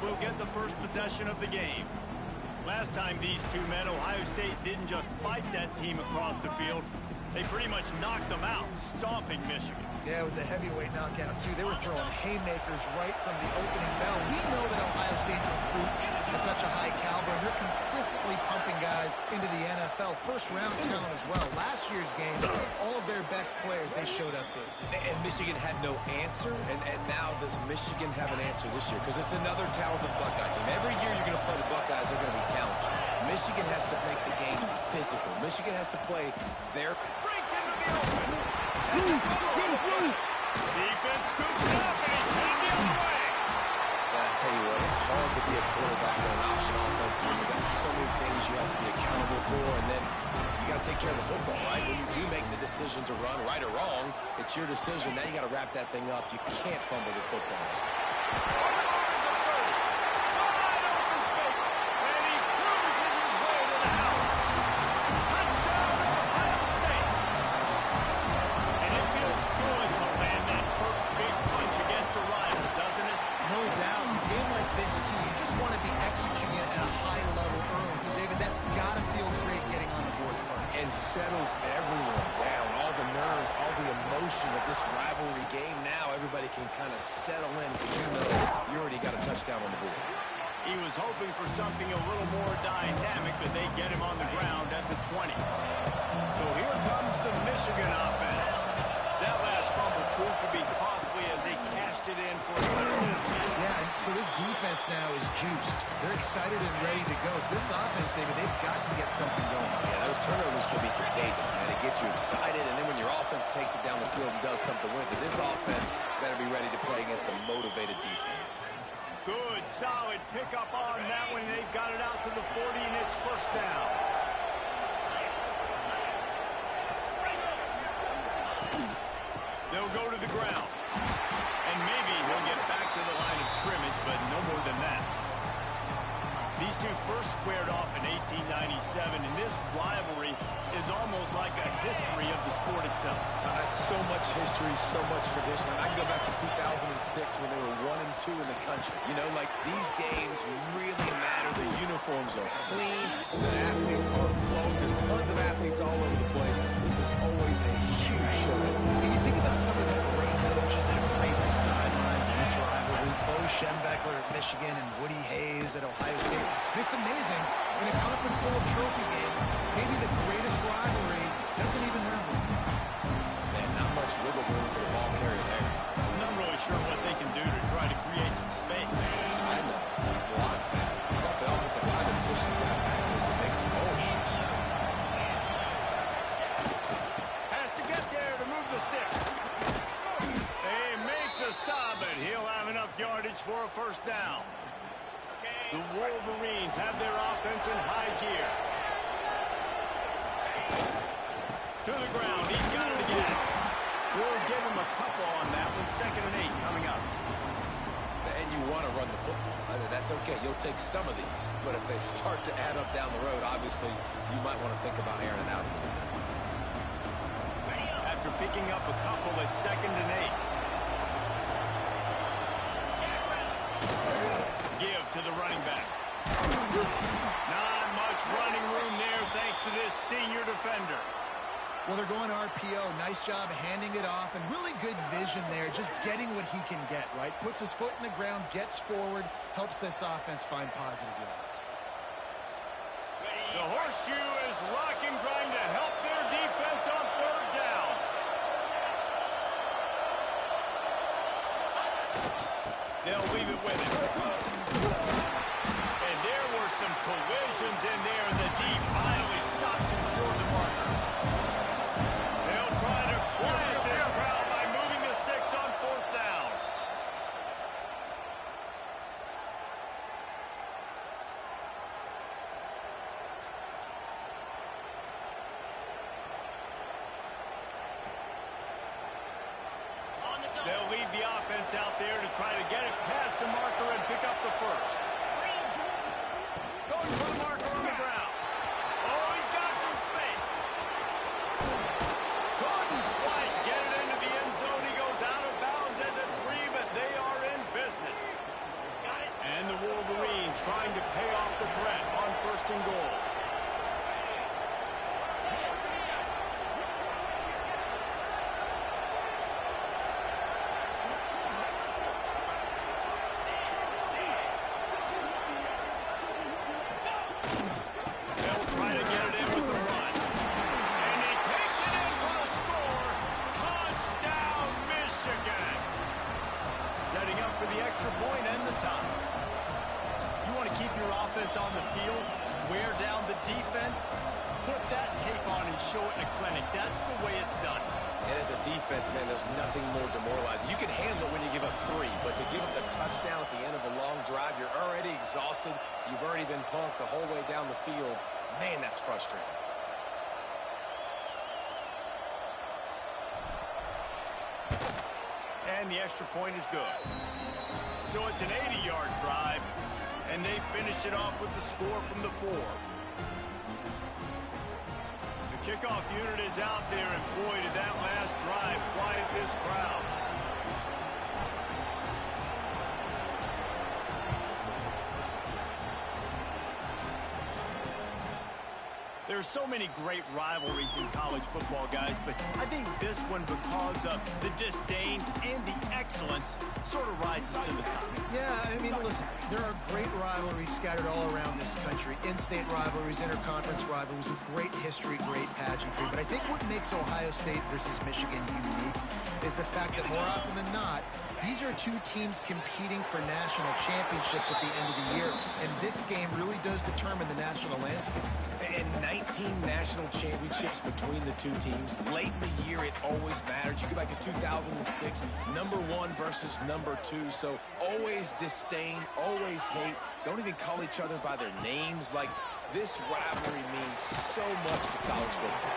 will get the first possession of the game. Last time these two met, Ohio State didn't just fight that team across the field. They pretty much knocked them out, stomping Michigan. Yeah, it was a heavyweight knockout, too. They were throwing haymakers right from the opening bell. We know that Ohio State recruits at such a high caliber, and they're consistently pumping guys into the NFL. First-round talent as well. Last year's game, all of their best players, they showed up big. And Michigan had no answer, and now does Michigan have an answer this year? Because it's another talented Buckeye team. Every year you're going to play the Buckeyes, they're going to be talented. Michigan has to make the game physical. Michigan has to play their... Breaks into the open. Defense scoops it up, and he's headed the other way. And I tell you what, it's hard to be a quarterback in an option offense when you got so many things you have to be accountable for, and then you got to take care of the football, right? When you do make the decision to run, right or wrong, it's your decision. Now you got to wrap that thing up. You can't fumble the football. Settles everyone down. All the nerves, all the emotion of this rivalry game. Now everybody can kind of settle in because you know you already got a touchdown on the board. He was hoping for something a little more dynamic, but they get him on the ground at the 20. So here comes the Michigan offense. That last fumble proved to be costly as they cashed it in for a touchdown. Yeah, so this defense now is juiced. They're excited and ready to go. So this offense, David, they've got to get something going. Yeah, those turnovers can be contagious, man. It gets you excited, and then when your offense takes it down the field and does something with it, this offense better be ready to play against a motivated defense. Good, solid pickup on that one. They've got it out to the 40, and it's first down. They'll go to the ground. And maybe he'll get back to the line of scrimmage, but no more than that. These two first squared off in 1897, and this rivalry is almost like a history of the sport itself. So much history, so much tradition. I can go back to 2006 when they were 1-2 in the country. You know, like these games really matter. The uniforms are clean. The athletes are flowing. There's tons of athletes all over the place. This is always a huge show. When you think about some of the great coaches that have graced the sidelines in this rivalry, Bo Schembechler at Michigan and Woody Hayes at Ohio State. And it's amazing, in a conference full of trophy games, maybe the greatest rivalry doesn't even have one. Man, not much wiggle room for the ball carrier there. I'm not really sure what they can do to try to create some space. I know. Block that. I thought the offensive lineman pushed some guy backwards and make some holes. Has to get there to move the sticks. They make the stop, but he'll have enough yardage for a first down. The Wolverines have their offense in high gear. To the ground. He's got it again. We'll give him a couple on that one. 2nd and 8 coming up. And you want to run the football. That's okay. You'll take some of these. But if they start to add up down the road, obviously, you might want to think about airing it out a little bit. After picking up a couple at 2nd and 8. Give to the running back. Not much running room there thanks to this senior defender. Well, they're going RPO. Nice job handing it off, and really good vision there, just getting what he can get, right? Puts his foot in the ground, gets forward, helps this offense find positive yards. The horseshoe is rocking, trying to help their defense on 3rd down. They'll leave it with him. And there were some collisions in there, and the D finally stopped him short of the marker. They'll try to quiet this crowd by moving the sticks on 4th down. offense on the field, wear down the defense, put that tape on and show it in a clinic. That's the way it's done. And as a defense, man, there's nothing more demoralizing. You can handle it when you give up 3, but to give up a touchdown at the end of a long drive, you're already exhausted. You've already been punked the whole way down the field. Man, that's frustrating. And the extra point is good. So it's an 80-yard drive, and they finish it off with the score from the 4. The kickoff unit is out there, and boy, did that last drive quiet this crowd. There's so many great rivalries in college football, guys, but I think this one, because of the disdain and the excellence, sort of rises to the top. Yeah, I mean, listen, there are great rivalries scattered all around this country. In-state rivalries, interconference rivalries, with great history, great pageantry. But I think what makes Ohio State versus Michigan unique is the fact that more often than not, these are two teams competing for national championships at the end of the year, and this game really does determine the national landscape. And 19 national championships between the two teams. Late in the year, it always mattered. You go back to 2006, #1 versus #2. So always disdain, always hate. Don't even call each other by their names. Like, this rivalry means so much to college football.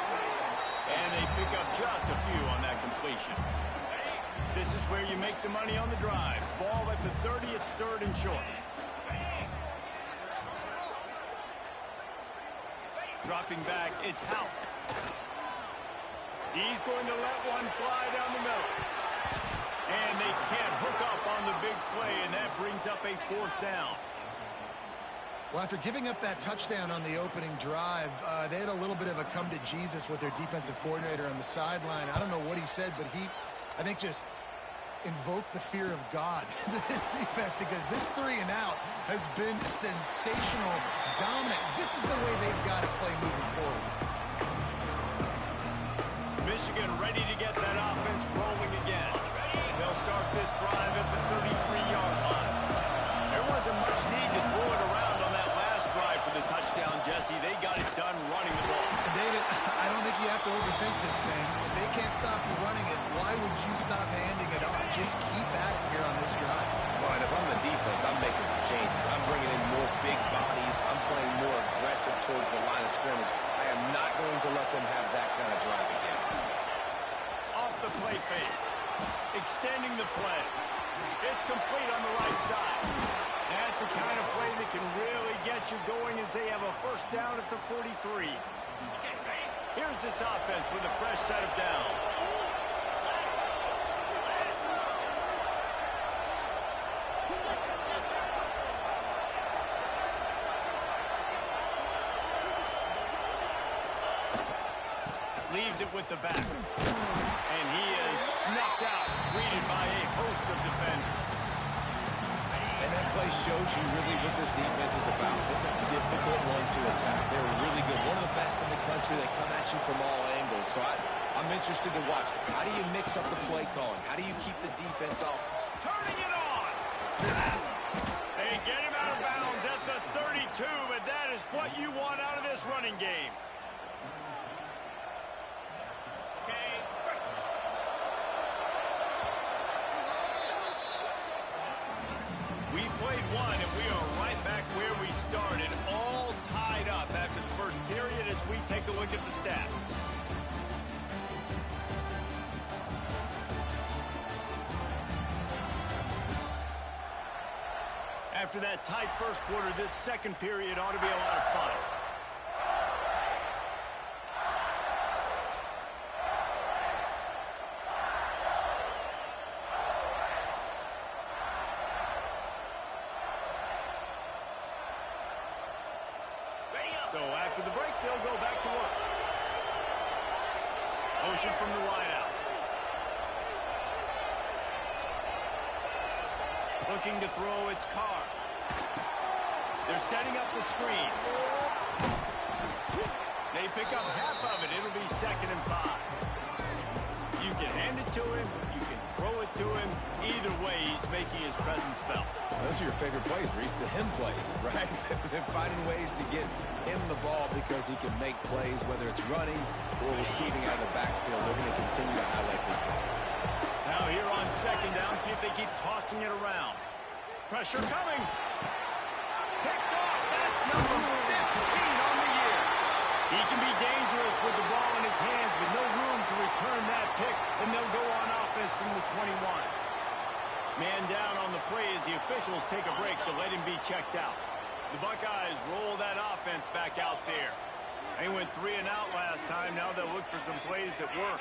And they pick up just a few on that completion. This is where you make the money on the drive. Ball at the 30, it's 3rd and short. Dropping back, it's Hout. He's going to let one fly down the middle. And they can't hook up on the big play, and that brings up a 4th down. Well, after giving up that touchdown on the opening drive, they had a little bit of a come to Jesus with their defensive coordinator on the sideline. I don't know what he said, but he, I think, just invoked the fear of God into this defense, because this 3 and out has been sensational, dominant. This is the way they've got to play moving forward. Michigan ready to get that offense rolling again. They'll start this drive at the 33-yard line. There wasn't much need to throw it around on that last drive for the touchdown, Jesse. They got it done running the ball. David, I don't think you have to overthink this thing. If they can't stop you running it, why would you stop handing it off? Just keep at it here on this drive. Well, and if I'm the defense, I'm making some changes. I'm bringing in more big bodies. I'm playing more aggressive towards the line of scrimmage. I am not going to let them have that kind of drive again. Off the play fake. Extending the play. It's complete on the right side. That's the kind of play that can really get you going, as they have a 1st down at the 43. Here's this offense with a fresh set of downs. Leaves it with the back. And he is snuffed out, greeted by a host of defenders. And that play shows you really what this defense is about. It's a difficult one to attack. They're really good. One of the best in the country. They come at you from all angles. So I'm interested to watch. How do you mix up the play calling? How do you keep the defense off? Turning it on. They get him out of bounds at the 32, but that is what you want out of this running game. We played one, and we are right back where we started, all tied up after the first period as we take a look at the stats. After that tight first quarter, this second period ought to be a lot of fun. So after the break, they'll go back to work. Motion from the wideout. Looking to throw, it's Carr. They're setting up the screen. They pick up half of it. It'll be 2nd and 5. You can hand it to him. You can throw it to him. Either way, he's making his presence felt. Those are your favorite plays, Reese, the him plays, right? They're finding ways to get him the ball because he can make plays, whether it's running or receiving out of the backfield. They're going to continue to highlight this guy. Now here on second down, see if they keep tossing it around. Pressure coming. Picked off. That's number 15 on the year. He can be dangerous with the ball in his hands, but no room to return that pick, and they'll go on offense from the 21. Man down on the play as the officials take a break to let him be checked out. The Buckeyes roll that offense back out there. They went 3 and out last time. Now they'll look for some plays that work.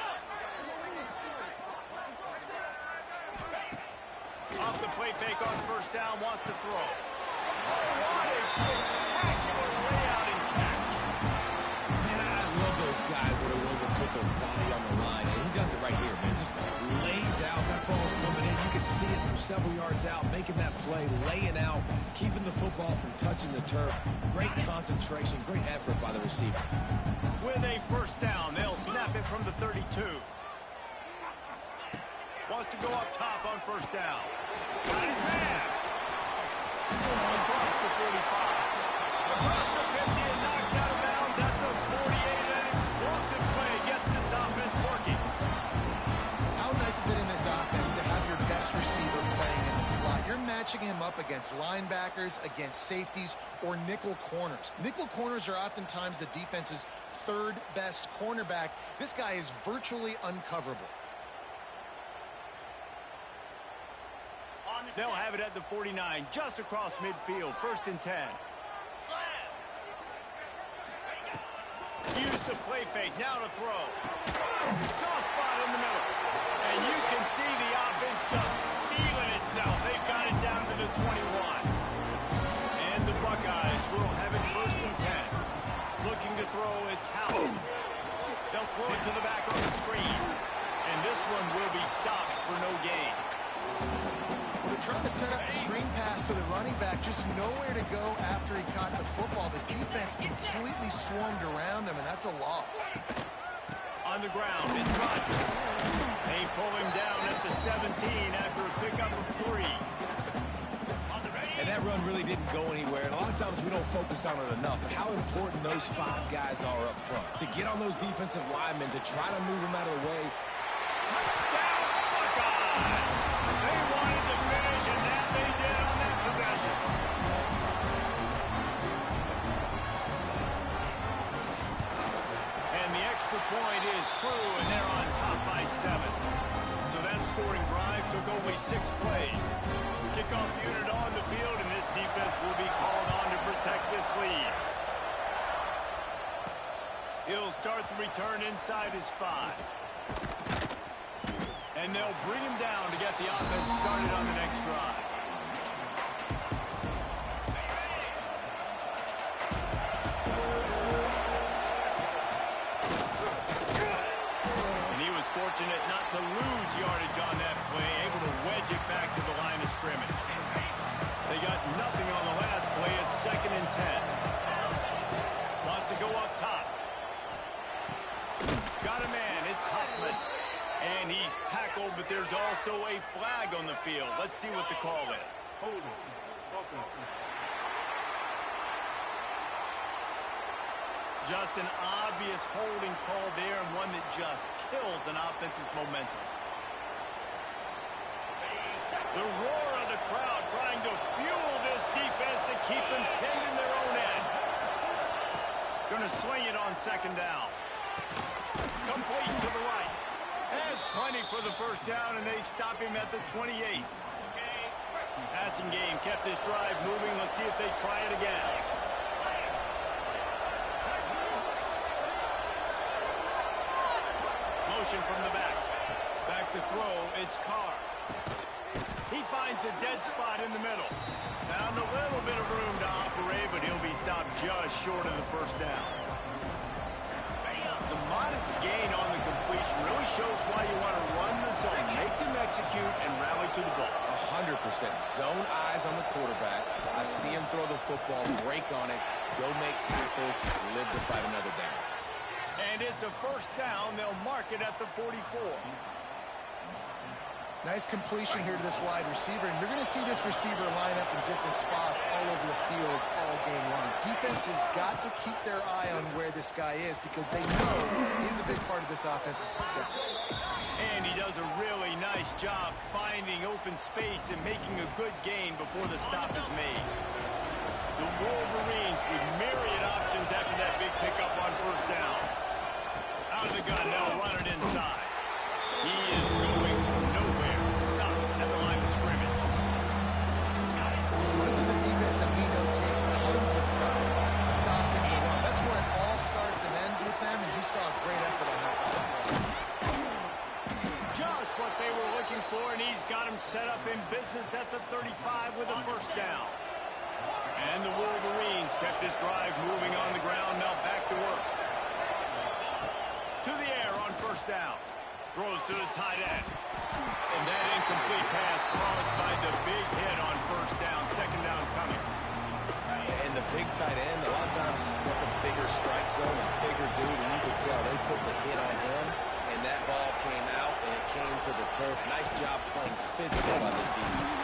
Off the play fake on first down, wants to throw. Oh, what a spectacular layout and catch. Man, I love those guys that are willing to put their body on the line. And he does it right here, man. Just lays out. That ball's coming in. You can see it from several yards out, making that play, laying out, keeping the football from touching the turf. Great concentration, great effort by the receiver. With a first down, they'll snap it from the 32. Wants to go up top on first down. Got his man. Across the 45. Across the 50 and knocked out of bounds at the 48. An explosive play gets this offense working. How nice is it in this offense to have your best receiver playing in the slot? You're matching him up against linebackers, against safeties, or nickel corners. Nickel corners are oftentimes the defense's third best cornerback. This guy is virtually uncoverable. They'll have it at the 49, just across midfield, 1st and 10. Use the play fake, now to throw. Soft spot in the middle. And you can see the offense just feeling itself. They've got it down to the 21. And the Buckeyes will have it 1st and 10. Looking to throw, it's Howard. They'll throw it to the back on the screen. And this one will be stopped for no gain. They're trying to set up the screen pass to the running back, just nowhere to go after he caught the football. The defense completely swarmed around him, and that's a loss. On the ground, it's Rodgers. They pull him down at the 17 after a pickup of 3. And that run really didn't go anywhere. And a lot of times we don't focus on it enough. How important those 5 guys are up front. To get on those defensive linemen, to try to move them out of the way. Touchdown, Buckeyes! They wanted to finish, and that they did on that possession. And the extra point is true, and they're on top by 7. So that scoring drive took only 6 plays. Kickoff unit on the field, and this defense will be called on to protect this lead. He'll start the return inside his 5. And they'll bring him down to get the offense started on the next drive. And he was fortunate not to lose yardage on that play, able to wedge it back to the line of scrimmage. They got nothing on the last play. It's 2nd and 10. Wants to go up top. Got a man. It's Huffman. And he's tackled, but there's also a flag on the field. Let's see what the call is. Hold on. Just an obvious holding call there, and one that just kills an offense's momentum. The roar of the crowd trying to fuel this defense to keep them pinned in their own end. Going to swing it on 2nd down. Complete to the right. Has plenty for the first down, and they stop him at the 28. Passing game kept this drive moving. Let's see if they try it again. Motion from the back. Back to throw. It's Carr. He finds a dead spot in the middle. Found a little bit of room to operate, but he'll be stopped just short of the first down. The modest gain on the completion really shows why you want to run the zone, make them execute, and rally to the ball. 100%. Zone eyes on the quarterback. I see him throw the football, break on it, go make tackles, live to fight another down. And it's a first down. They'll mark it at the 44. Nice completion here to this wide receiver, and you're going to see this receiver line up in different spots all over the field all game long. Defense has got to keep their eye on where this guy is because they know he's a big part of this offense's success. And he does a really nice job finding open space and making a good gain before the stop is made. The Wolverines with myriad options after that big pickup on first down. Out of the gun, now run it inside. He is going nowhere. Stop at the line of scrimmage. This is a defense that we know takes tons of pride stopping the run. That's where it all starts and ends with them, and you saw a great effort on that last play. Just what they were looking for, and he's got him set up in business at the 35 with a first down. And the Wolverines kept this drive moving on the ground, now back to work. To the air on first down. Throws to the tight end. And that incomplete pass caused by the big hit on first down. Second down coming. And the big tight end, a lot of times that's a bigger strike zone, a bigger dude, and you could tell they put the hit on him, and that ball came out, and it came to the turf. Nice job playing physical by this defense.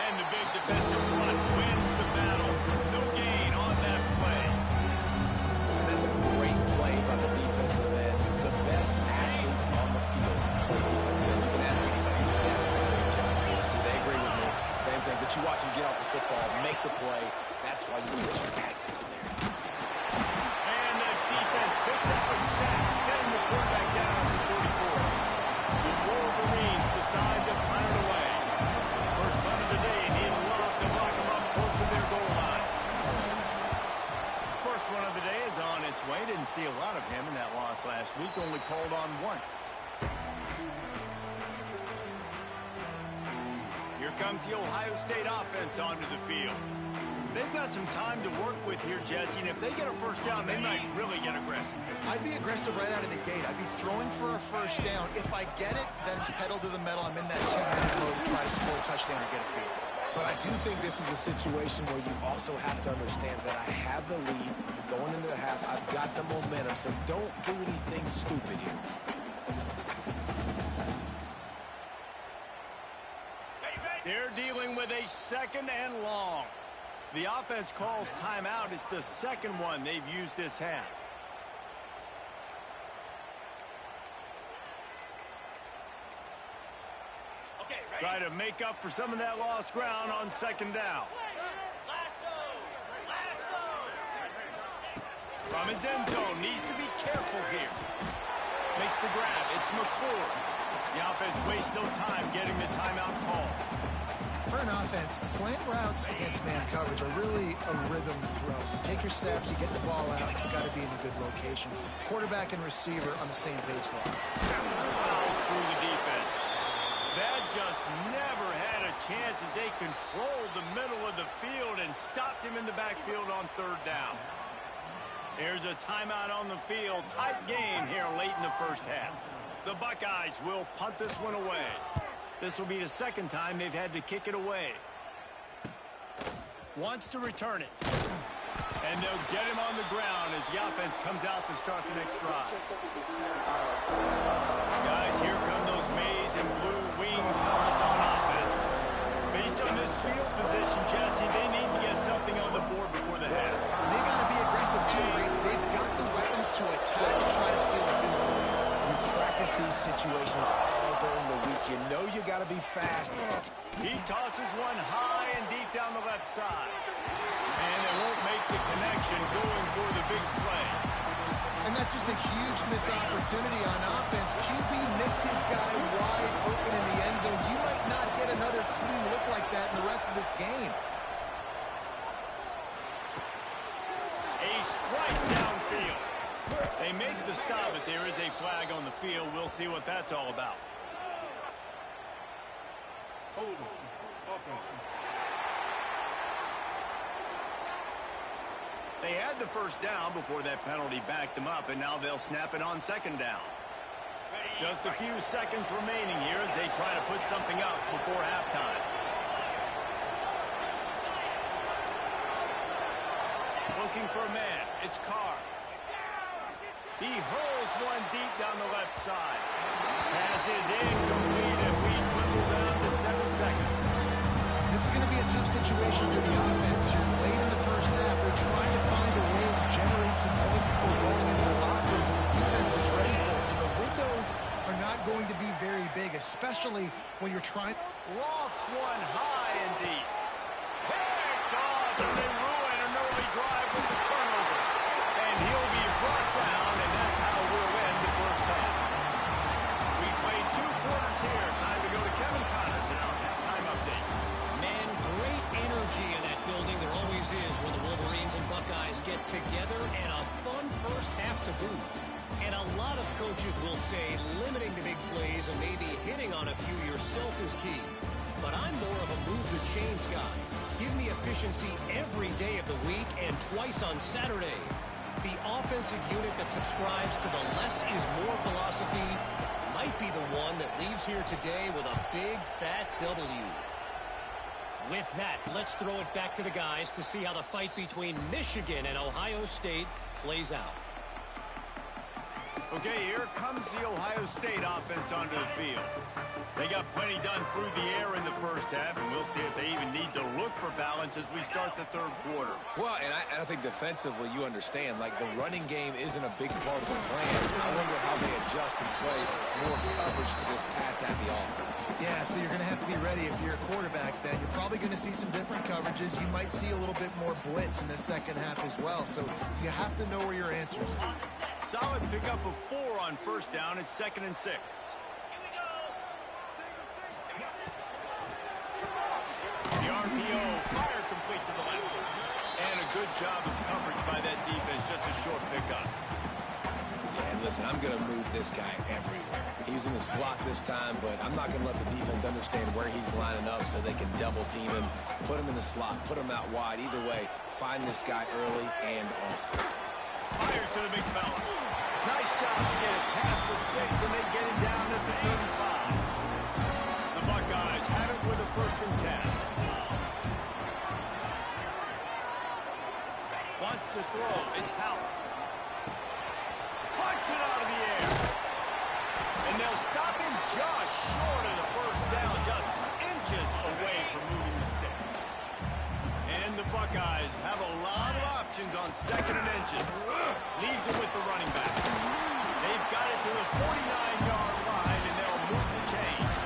And the big defensive front wins the battle. No gain on that play. And that's a great play by the defensive end. The best athletes on the field play defensive end. You can ask anybody. You can ask anybody, Jesse. See, they agree with me. Same thing, but you watch them get off the football, make the play. That's why you put your athletes there. And the defense picks up a sack, getting the quarterback down at the 44. The Wolverines decide to punt it away. First punt of the day, and he'd love to lock them up close to their goal line. First one of the day is on its way. Didn't see a lot of him in that loss last week, only called on once. Here comes the Ohio State offense onto the field. They've got some time to work with here, Jesse, and if they get a first down, they might really get aggressive. I'd be aggressive right out of the gate. I'd be throwing for a first down. If I get it, then it's pedal to the metal. I'm in that 2-minute mode to try to score a touchdown or get a field. But I do think this is a situation where you also have to understand that I have the lead going into the half. I've got the momentum, so don't do anything stupid here. They're dealing with a second and long. The offense calls timeout. It's the second one they've used this half. Try to make up for some of that lost ground on second down. From his end zone, needs to be careful here. Makes the grab. It's McClure. The offense wastes no time getting the timeout call. For an offense, slant routes against man coverage are really a rhythm throw. You take your steps, you get the ball out, it's got to be in a good location. Quarterback and receiver on the same page there. Fouls through the defense. That just never had a chance as they controlled the middle of the field and stopped him in the backfield on third down. There's a timeout on the field. Tight game here late in the first half. The Buckeyes will punt this one away. This will be the second time they've had to kick it away. Wants to return it. And they'll get him on the ground as the offense comes out to start the next drive. Guys, here come those maize and blue wing helmets on offense. Based on this field position, Jesse, they need to get something on the board before the half. And they got to be aggressive too, Reese. They've got the weapons to attack and try to steal the field goal. You practice these situations all during the week. You know you got to be fast. He tosses one high and deep down the left side. And they won't make the connection going for the big play. And that's just a huge missed opportunity on offense. QB missed his guy wide open in the end zone. You might not get another clean look like that in the rest of this game. A strike downfield. They make the stop, but there is a flag on the field. We'll see what that's all about. They had the first down before that penalty backed them up, and now they'll snap it on second down. Just a few seconds remaining here as they try to put something up before halftime. Looking for a man. It's Carr. He hurls one deep down the left side. Pass is incomplete, and we to 7 seconds. This is going to be a tough situation for the offense here. Late in the first half, they're trying to find a way to generate some points before going into the locker room. The defense is ready for it, so the windows are not going to be very big, especially when you're trying. Lofts one high and deep. Picked off, and they ruin an early drive with the turnover. And he'll be brought down, and that's how we'll end the first half. We played 2 quarters here. Time to go to Kevin Connors in our halftime update. Man, great energy in that building. There always is when the Wolverines and Buckeyes get together, and a fun first half to boot. And a lot of coaches will say limiting the big plays and maybe hitting on a few yourself is key. But I'm more of a move the chains guy. Give me efficiency every day of the week and twice on Saturday. The offensive unit that subscribes to the less is more philosophy might be the one that leaves here today with a big fat W. With that, let's throw it back to the guys to see how the fight between Michigan and Ohio State plays out. Okay, here comes the Ohio State offense onto the field. They got plenty done through the air in the first half, and we'll see if they even need to look for balance as we start the third quarter. Well, and I think defensively, you understand, like the running game isn't a big part of the plan. I wonder how they adjust and play more coverage to this pass-happy offense. Yeah, so you're going to have to be ready if you're a quarterback then. You're probably going to see some different coverages. You might see a little bit more blitz in the second half as well. So you have to know where your answers are. Solid pickup of 4 on first down. It's 2nd and 6. The RPO, fire complete to the left. And a good job of coverage by that defense. Just a short pickup. Yeah, and listen, I'm going to move this guy everywhere. He was in the slot this time, but I'm not going to let the defense understand where he's lining up so they can double team him, put him in the slot, put him out wide. Either way, find this guy early and often. Fires to the big fella. Nice job to get it past the sticks, and they get it down at the 35. The Buckeyes have it with a 1st and 10. Wants to throw. It's Howard. Punch it out of the air. And they'll stop him just short of the first down, just inches away from moving the sticks. And the Buckeyes have a lot of options on 2nd and inches. Leaves it with the running back. They've got it to the 49-yard line, and they'll move the chains.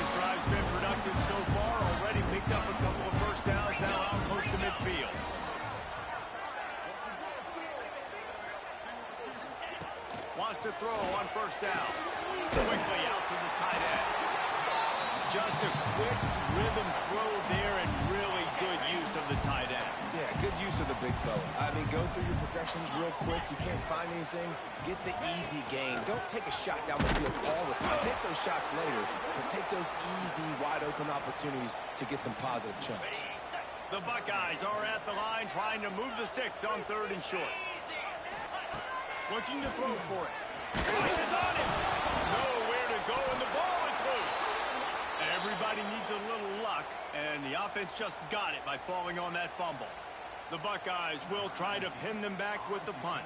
This drive's been productive so far. Already picked up a couple of first downs, now out close to midfield. Wants to throw on first down. Quickly out to the tight end. Just a quick rhythm throw there and really good use of the tight end. Yeah, good use of the big fella. I mean, go through your progressions real quick. You can't find anything. Get the easy gain. Don't take a shot down the field all the time. Take those shots later, but take those easy, wide-open opportunities to get some positive chunks. The Buckeyes are at the line trying to move the sticks on 3rd and short. Looking to throw for it. Rushes on him. Nowhere to go, and the ball is loose. Everybody needs a little luck, and the offense just got it by falling on that fumble. The Buckeyes will try to pin them back with the punt.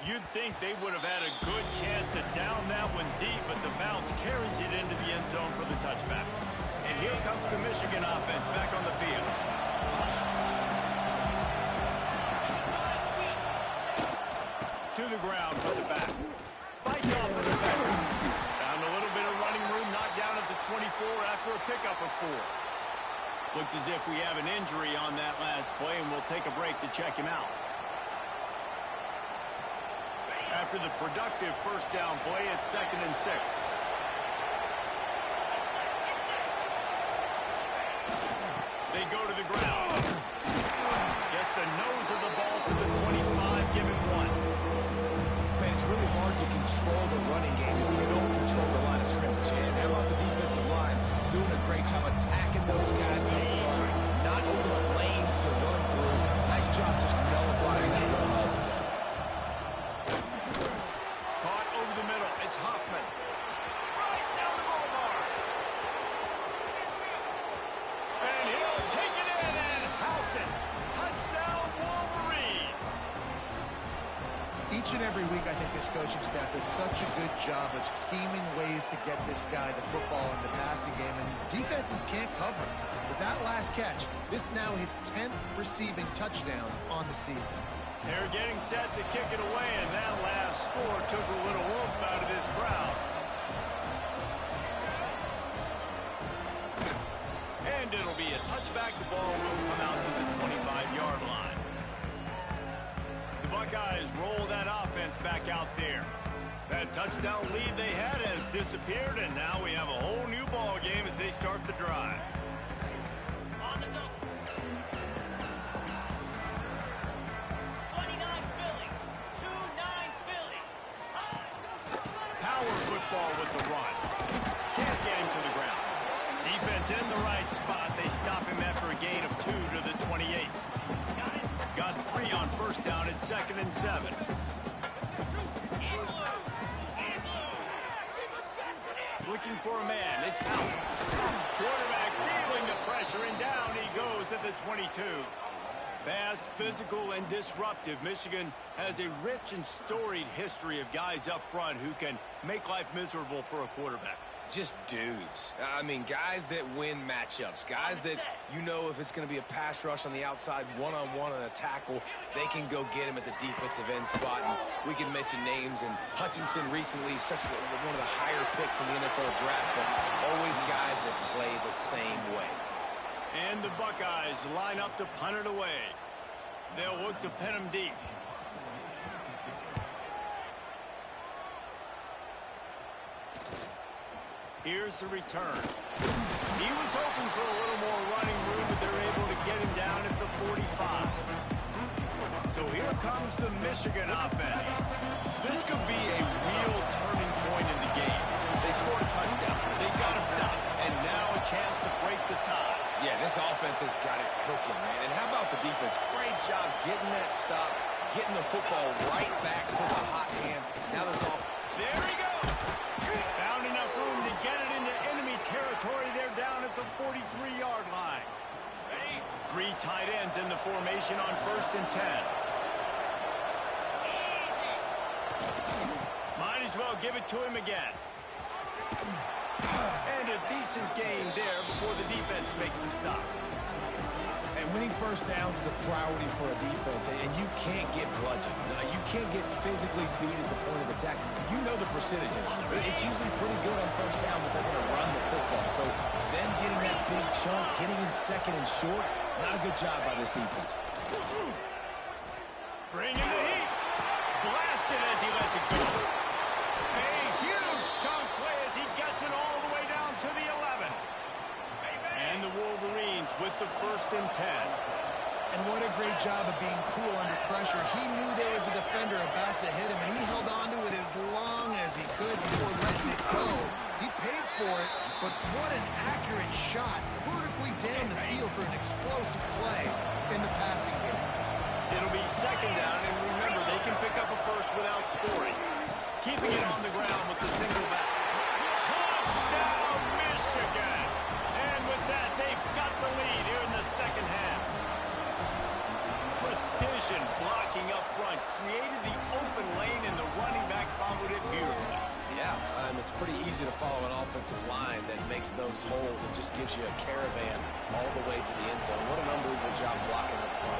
You'd think they would have had a good chance to down that one deep, but the bounce carries it into the end zone for the touchback. And here comes the Michigan offense back on the field. To the ground for the back. Fights off of the back. Found a little bit of running room, knocked down at the 24 after a pickup of 4. Looks as if we have an injury on that last play, and we'll take a break to check him out. After the productive first down play, it's 2nd and 6. They go to the ground. Gets the nose of the ball to the 25, give it 1. Man, it's really hard to control the running game when you don't control the line of scrimmage. And how about the defensive line doing a great job attacking those guys up front, not opening up lanes to run through. Nice job just nullifying that run altogether. Hoffman. Right down the ball mark. And he'll take it in and house it. Touchdown, Wolverines. Each and every week, I think this coaching staff does such a good job of scheming ways to get this guy the football in the passing game, and defenses can't cover him. With that last catch, this is now his 10th receiving touchdown on the season. They're getting set to kick it away, and that last score took a little oomph out of this crowd. And it'll be a touchback. The ball will come out to the 25-yard line. The Buckeyes roll that offense back out there. That touchdown lead they had has disappeared, and now we have a whole new ball game as they start the drive. On the double. 29 Philly. 2-9 Philly. Power football with the run. Can't get him to the ground. Defense in the right spot. They stop him after a gain of 2 to the 28. Got 3 on first down at 2nd and 7. Looking for a man. It's out. Quarterback feeling the pressure, and down he goes at the 22. Fast, physical, and disruptive. Michigan has a rich and storied history of guys up front who can make life miserable for a quarterback. Just dudes. I mean, guys that win matchups. Guys that, you know, if it's going to be a pass rush on the outside, one-on-one on a tackle, they can go get him at the defensive end spot. And we can mention names, and Hutchinson recently, one of the higher picks in the NFL draft, but always guys that play the same way. And the Buckeyes line up to punt it away. They'll look to pin him deep. Here's the return. He was hoping for a little more running room, but they're able to get him down at the 45. So here comes the Michigan offense. This could be a real turning point in the game. They scored a touchdown. They got to stop. And now a chance to break the tie. Yeah, this offense has got it cooking, man. And how about the defense? Great job getting that stop, getting the football right back to the hot hand. Now this off. There he goes. Found enough room to get it into enemy territory. They're down at the 43-yard line. Ready? 3 tight ends in the formation on 1st and 10. Might as well give it to him again. And a decent gain there before the defense makes the stop. And winning first downs is a priority for a defense, and you can't get bludgeoned. You can't get physically beat at the point of attack. You know the percentages. It's usually pretty good on first down, but they're going to run the football. So them getting that big chunk, getting in 2nd and short, not a good job by this defense. Bring in the heat. Blasted as he lets it go. A huge chunk play as he gets it all the way down to the 11. And the Wolverines with the 1st and 10. And what a great job of being cool under pressure. He knew there was a defender about to hit him, and he held on to it as long as he could before letting it go. He paid for it, but what an accurate shot vertically down the field for an explosive play in the passing game. It'll be 2nd down, and remember, they can pick up a first without scoring. Keeping it on the ground with the single back. Touchdown, Michigan! And with that, they've got the lead here in the 2nd half. Precision blocking up front created the open lane, and the running back followed it beautifully. Yeah, it's pretty easy to follow an offensive line that makes those holes and just gives you a caravan all the way to the end zone. What an unbelievable job blocking up front.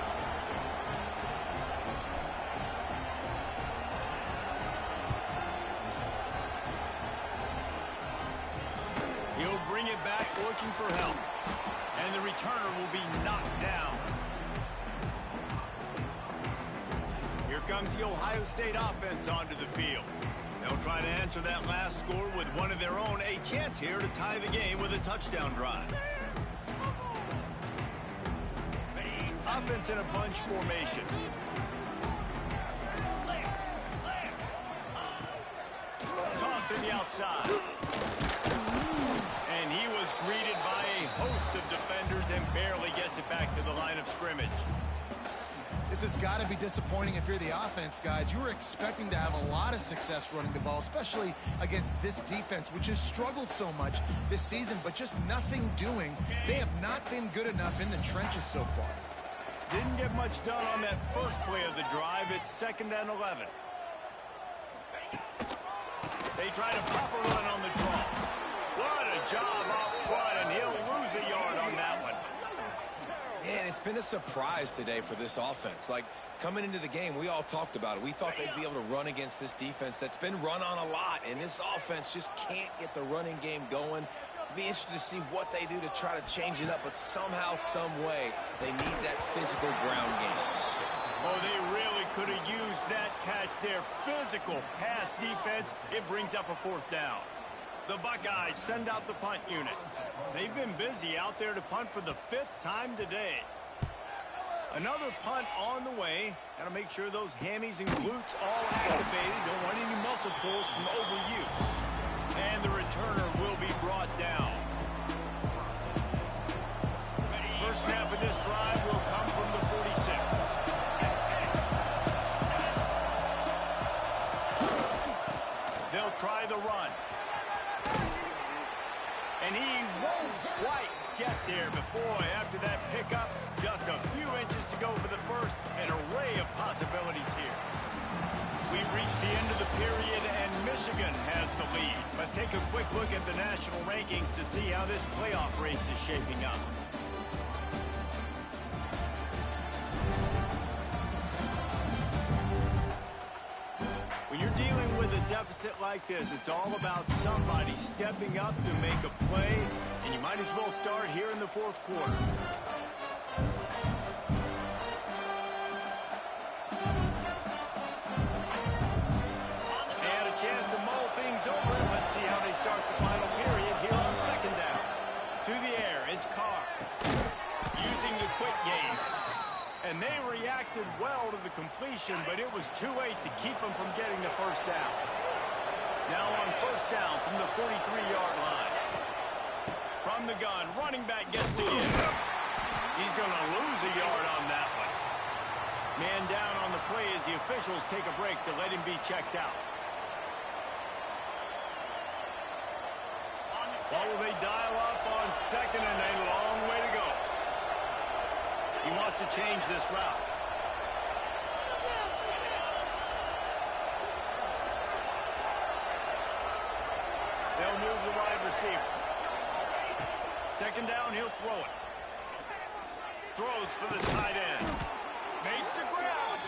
He'll bring it back looking for help. And the returner will be knocked down. Here comes the Ohio State offense onto the field. They'll try to answer that last score with one of their own. A chance here to tie the game with a touchdown drive. Offense in a bunch formation. Tossed to the outside. And he was greeted by a host of defenders and barely gets it back to the line of scrimmage. This has got to be disappointing if you're the offense, guys. You were expecting to have a lot of success running the ball, especially against this defense, which has struggled so much this season, but just nothing doing. They have not been good enough in the trenches so far. Didn't get much done on that first play of the drive. It's 2nd and 11. They try to pop a run on the draw. What a job up front, and he'll lose a yard on that one. Yeah, and it's been a surprise today for this offense. Like, coming into the game, we all talked about it. We thought they'd be able to run against this defense that's been run on a lot, and this offense just can't get the running game going. Be interested to see what they do to try to change it up, but somehow, some way, they need that physical ground game. Oh, they really could have used that catch there. Physical pass defense. It brings up a 4th down. The Buckeyes send out the punt unit. They've been busy out there to punt for the 5th time today. Another punt on the way. Got to make sure those hammies and glutes all activated. Don't want any muscle pulls from overuse. And the returner will be brought down. First snap of this drive will come from the 46. They'll try the run. And he won't quite get there, but boy, after that pickup, just a few inches to go for the first. An array of possibilities here. We've reached the end of the period, and Michigan has the lead. Let's take a quick look at the national rankings to see how this playoff race is shaping up. When you're dealing with a deficit like this, it's all about somebody stepping up to make a play, and you might as well start here in the 4th quarter. And a chance to mull things over. Let's see how they start the final period here on 2nd down. To the air, it's Carr. Using the quick game. And they reacted well to the completion, but it was too late to keep them from getting the 1st down. Now on 1st down from the 43-yard line. From the gun, running back gets the in. He's going to lose a yard on that one. Man down on the play as the officials take a break to let him be checked out. What will they dial up on 2nd and a long way to go? He wants to change this route. They'll move the wide receiver. 2nd down, he'll throw it. Throws for the tight end. Makes the grab.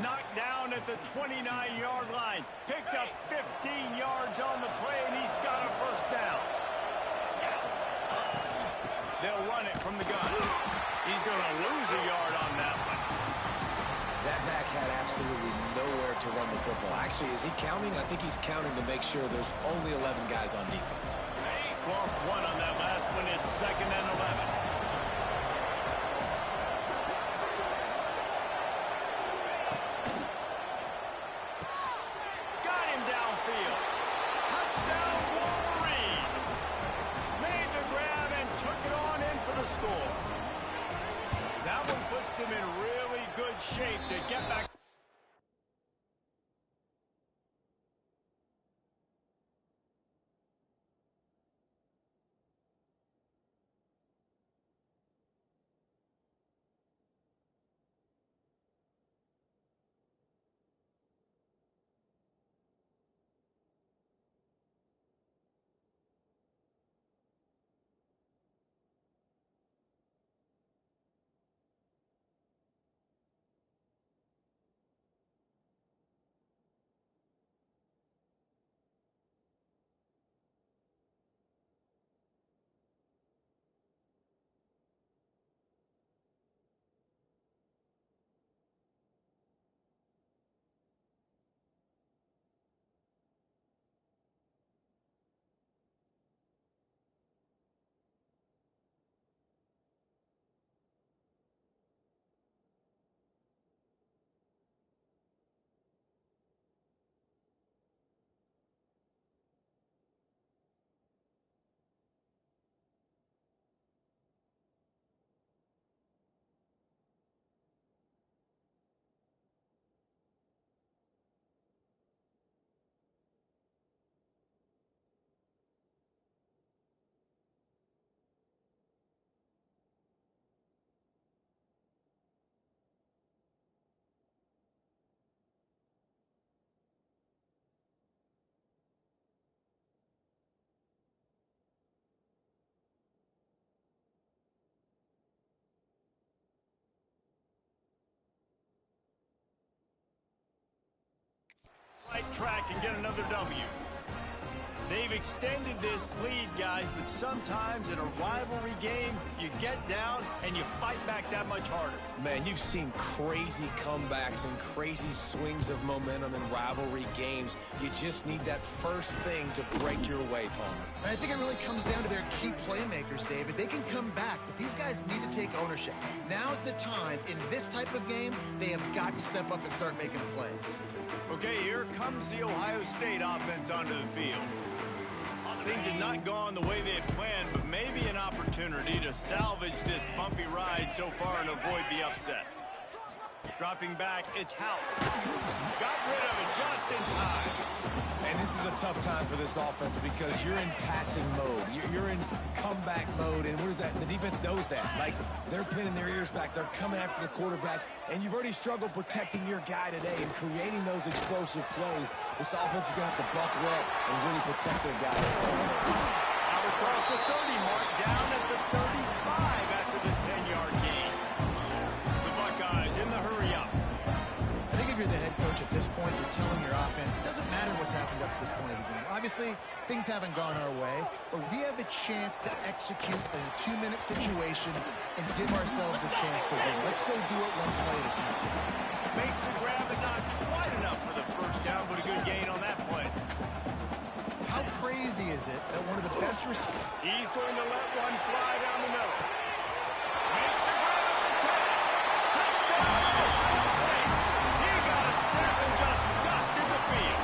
Knocked down at the 29-yard line. Picked up 15 yards on the play, and he's got a 1st down. They'll run it from the gun. He's going to lose a yard on that one. That back had absolutely nowhere to run the football. Actually, is he counting? I think he's counting to make sure there's only 11 guys on defense. Lost one on that last one. It's 2nd and 11. Got him downfield. Touchdown Wolverines. Made the grab and took it on in for the score. That one puts them in really good shape to get back. Right track and get another W. They've extended this lead, guys, but sometimes in a rivalry game, you get down and you fight back that much harder. Man, you've seen crazy comebacks and crazy swings of momentum in rivalry games. You just need that first thing to break your way, Palmer. I think it really comes down to their key playmakers, David. They can come back, but these guys need to take ownership. Now's the time. In this type of game, they have got to step up and start making plays. Okay, here comes the Ohio State offense onto the field. Things had not gone the way they had planned, but maybe an opportunity to salvage this bumpy ride so far and avoid the upset. Dropping back, it's Howard. Got rid of it just in time. And this is a tough time for this offense because you're in passing mode. You're in comeback mode, and what is that? The defense knows that. Like, they're pinning their ears back. They're coming after the quarterback, and you've already struggled protecting your guy today and creating those explosive plays. This offense is going to have to buckle up and really protect their guy. Out across the 30 mark, down at the 35 after the 10-yard gain. The Buckeyes in the hurry-up. I think if you're the head coach at this point, you're telling your offense, it doesn't matter what's happened up to this point of the game. Obviously, things haven't gone our way, but we have a chance to execute in a 2-minute situation and give ourselves a chance to win. Let's go do it one play at a time. Makes the grab, but not quite enough for the first down, but a good gain on that play. How crazy is it that one of the best receivers... He's going to let one fly down the middle. Makes the grab at the 10. Touchdown, Ohio State. He got a step and just dusted the field.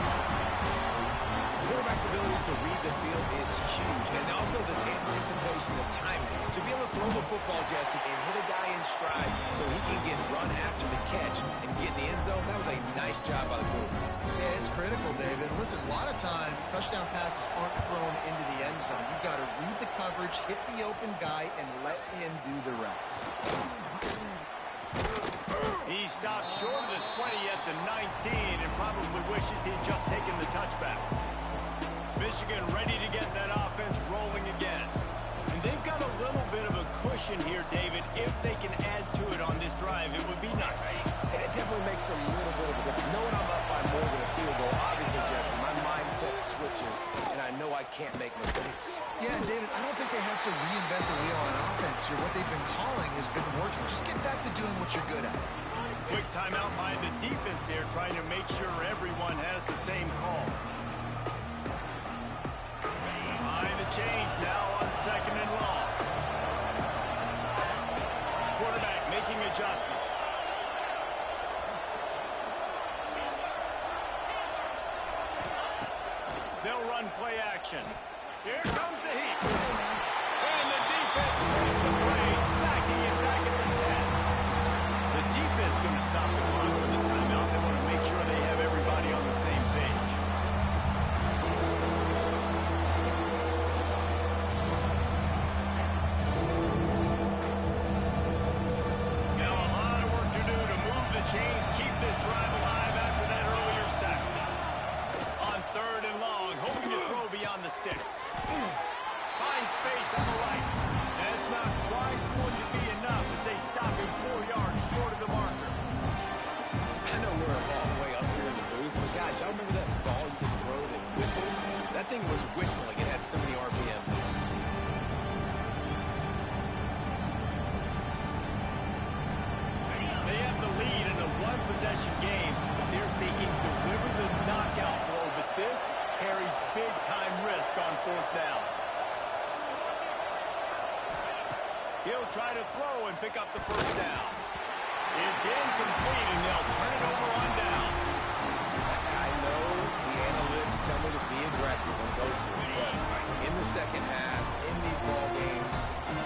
Quarterback's abilities to read the field is huge, and also the anticipation, the timing. To be able to throw the football, Jesse, and hit a guy in stride so he can get run after the catch and get in the end zone, that was a nice job by the quarterback. Yeah, it's critical, David. Listen, a lot of times, touchdown passes aren't thrown into the end zone. You've got to read the coverage, hit the open guy, and let him do the rest. He stopped short of the 20 at the 19 and probably wishes he'd just taken the touchback. Michigan ready to get that offense rolling again. And they've got a little bit of a cushion here, David. If they can add to it on this drive, it would be nice. And it definitely makes a little bit of a difference. Knowing I'm up by more than a field goal, obviously, Jesse, my mindset switches, and I know I can't make mistakes. Yeah, and David, I don't think they have to reinvent the wheel on offense here. What they've been calling has been working. Just get back to doing what you're good at. Quick timeout by the defense there, trying to make sure everyone has the same call. Behind the chains now on 2nd and long. Quarterback making adjustments. They'll run play action. Here comes the heat. And the defense makes a play, sacking it back at the 10. The defense going to stop the clock with the timeout. They want to make sure they have everybody on the same page. Now a lot of work to do to move the chains, keep this drive alive after that earlier sack. On 3rd and long, hoping to throw beyond the sticks. Find space on the right. That's not quite going to be enough as they stop him 4 yards short of the marker. I know we're a long way up here in the booth, but guys, y'all remember that ball you could throw that whistled? That thing was whistling. It had so many RPMs in it. They have the lead in a one-possession game. They're thinking deliver the knockout blow, but this carries big-time risk on 4th down. He'll try to throw and pick up the 1st down. It's incomplete, and they'll turn it over on down. I know the analytics tell me to be aggressive and go for it, but in the second half, in these ball games,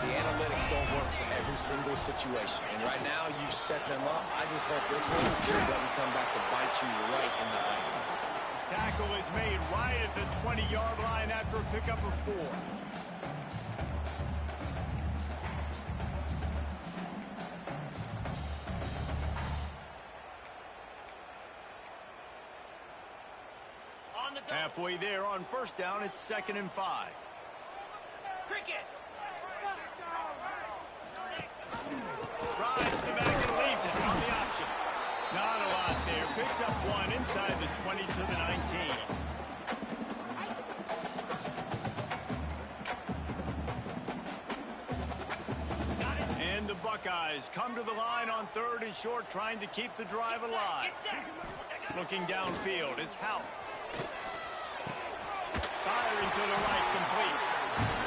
the analytics don't work for every single situation. And right now, you've set them up. I just hope this one doesn't come back to bite you right in the eye. Tackle is made right at the 20-yard line after a pickup of 4. Halfway there on 1st down, it's 2nd and 5. Cricket. Rides the back and leaves it on the option. Not a lot there, picks up one inside the 20 to the 19. And the Buckeyes come to the line on 3rd and short, trying to keep the drive alive. Looking downfield, it's Howe. Firing to the right, complete.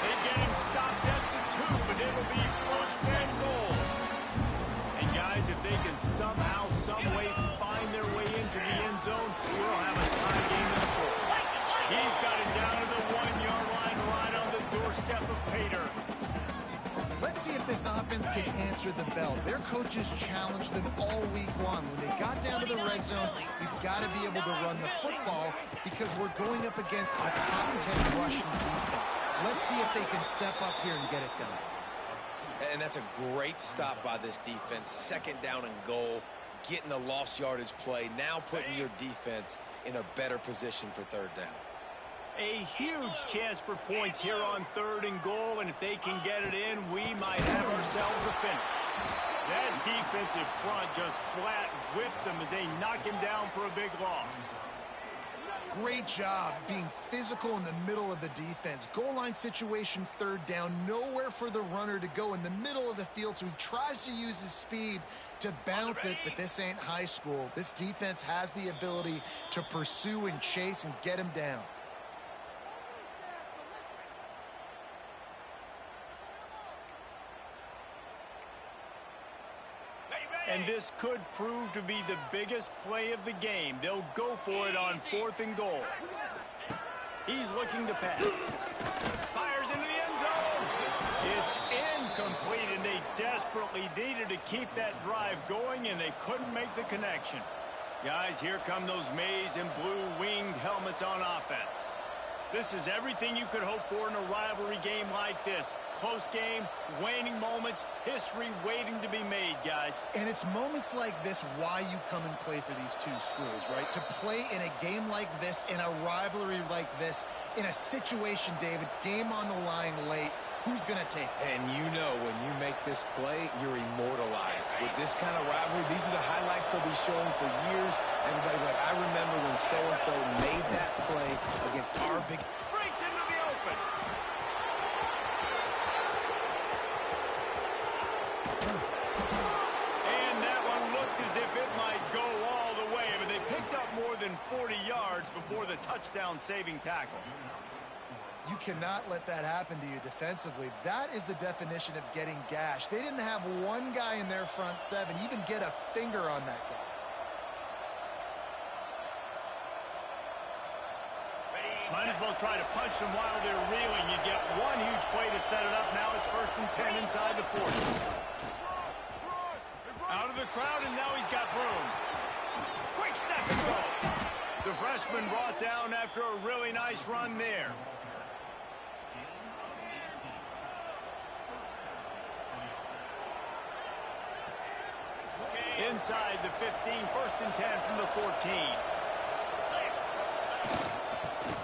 They get him stopped at the 2, but it'll be 1st and goal. And guys, if they can somehow, some way find their way into the end zone, we'll have a tie game in the 4th. He's got it down to the 1-yard line, right on the doorstep of Pater. Let's see if this offense can answer the bell. Their coaches challenged them all week long. When they got down to the red zone, we've got to be able to run the football because we're going up against a top 10 rushing defense. Let's see if they can step up here and get it done. And that's a great stop by this defense. 2nd down and goal, getting the lost yardage play, now putting your defense in a better position for 3rd down. A huge chance for points here on 3rd and goal, and if they can get it in, we might have ourselves a finish. That defensive front just flat whipped them as they knock him down for a big loss. Great job being physical in the middle of the defense. Goal line situation, 3rd down, nowhere for the runner to go in the middle of the field, so he tries to use his speed to bounce it, but this ain't high school. This defense has the ability to pursue and chase and get him down. And this could prove to be the biggest play of the game. They'll go for it on 4th and goal. He's looking to pass. Fires into the end zone. It's incomplete, and they desperately needed to keep that drive going, and they couldn't make the connection. Guys, here come those maize and blue winged helmets on offense. This is everything you could hope for in a rivalry game like this. Close game, waning moments, history waiting to be made, guys. And it's moments like this why you come and play for these two schools, right? To play in a game like this, in a rivalry like this, in a situation, David, game on the line late, who's going to take it? And you know when you make this play, you're immortalized. With this kind of rivalry, these are the highlights they'll be showing for years. Everybody like, I remember when so-and-so made that play against our big... Breaks into the open. And that one looked as if it might go all the way, but they picked up more than 40 yards before the touchdown-saving tackle. You cannot let that happen to you defensively. That is the definition of getting gashed. They didn't have one guy in their front 7 even get a finger on that guy. Might as well try to punch them while they're reeling. You get one huge play to set it up. Now it's 1st and 10 inside the 40. Out of the crowd, and now he's got room. Quick step and go. The freshman brought down after a really nice run there. Inside the 15, 1st and 10 from the 14.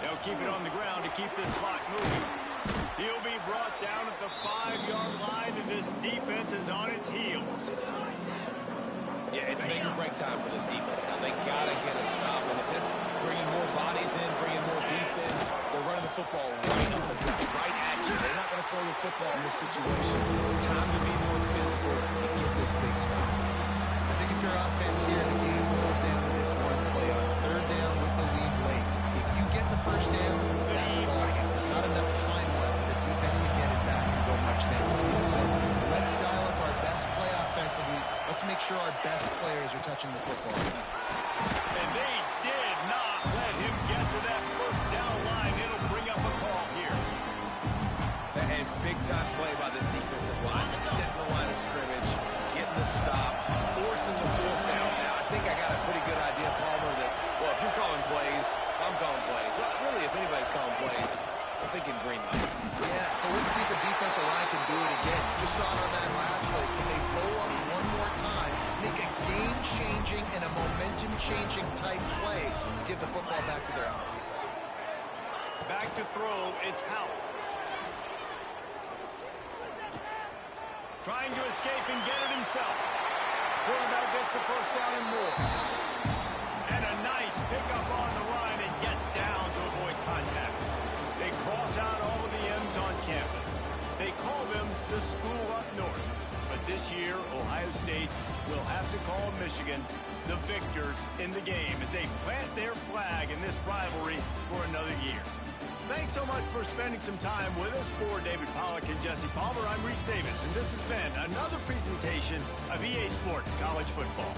They'll keep it on the ground to keep this clock moving. He'll be brought down at the 5-yard line, and this defense is on its heels. Yeah, it's make or break time for this defense. Now, they got to get a stop, and if it's bringing more bodies in, bringing more defense, they're running the football right up the gut, right at you. They're not going to throw the football in this situation. Time to be more physical and get this big stop. I think if your offense here, the game boils down to this one play on 3rd down with the lead late. If you get the 1st down, that's ball game. There's not enough time left for the defense to get it back and go much down the field. So let's dial up our best play offensively. Let's make sure our best players are touching the football. And they did not let him get to that 1st down line. It'll bring up a call here. And big-time play by this defensive line. Setting the line of scrimmage, getting the stop, forcing the 4th down. Now, I think I got a pretty good idea, Palmer, that, well, if you're calling plays, if I'm calling plays, well, really, if anybody's calling plays, I'm thinking green light. Yeah, so let's see if the defensive line can do it again. Just saw it on that last play. Can they blow up one more time, make a game-changing and a momentum-changing type play to give the football back to their offense? Back to throw, it's Howell. Trying to escape and get it himself. Quarterback gets the 1st down and more. Michigan, the victors in the game, as they plant their flag in this rivalry for another year. Thanks so much for spending some time with us. For David Pollack and Jesse Palmer, I'm Reese Davis, and this has been another presentation of EA Sports College Football.